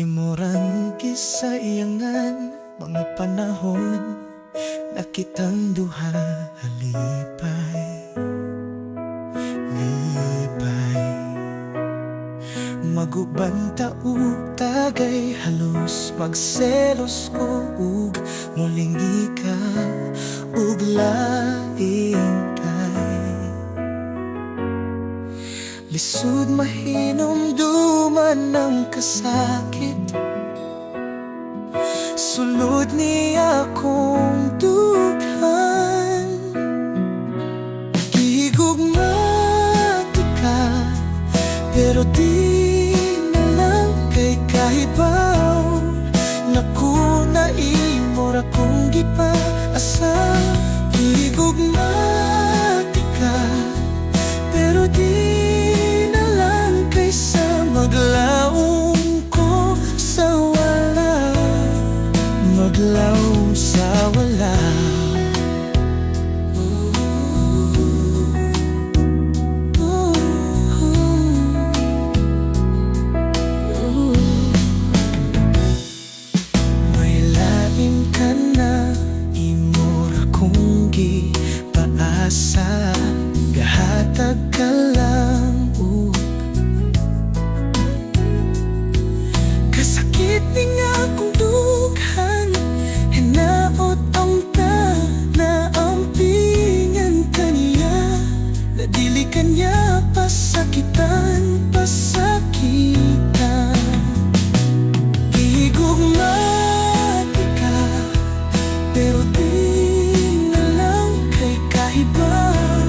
Imurang gisayangan mga panahon na kitang duha lipay maguban taog tagay halos magselos ko ug mulingi ka ug laing kay lisod mahinumduman ng kasakit sulod niya akong dughan gihigugmati ka pero di na lang kay kahibaw naku naimora kong gipaasa gihigugmati ka pero di na lang kaysa maglaong ko sa wala maglaong sa wala. May lain ka na imura kong gipaasa gahatag ka lang kasakit ni nga akong dughan hinaot ang na ampingan kaniya na dili kanya pasakitan gihigugmati ka pero di na lang kay kahibaw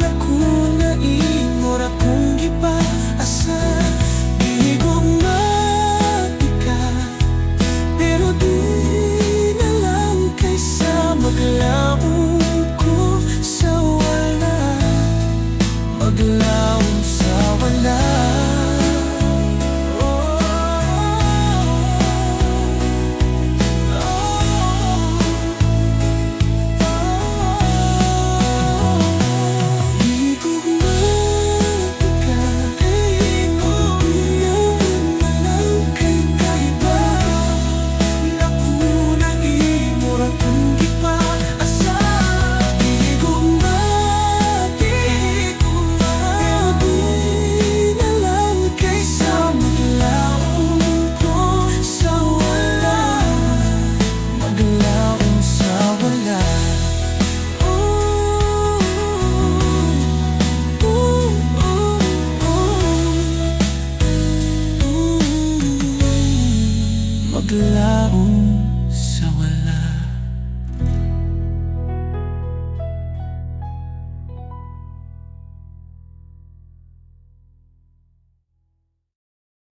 naku naimora kong gipaasa gihigugmati ka pero di na lang kaysa maglaong ko sa wala maglaong sa wala. Maglaong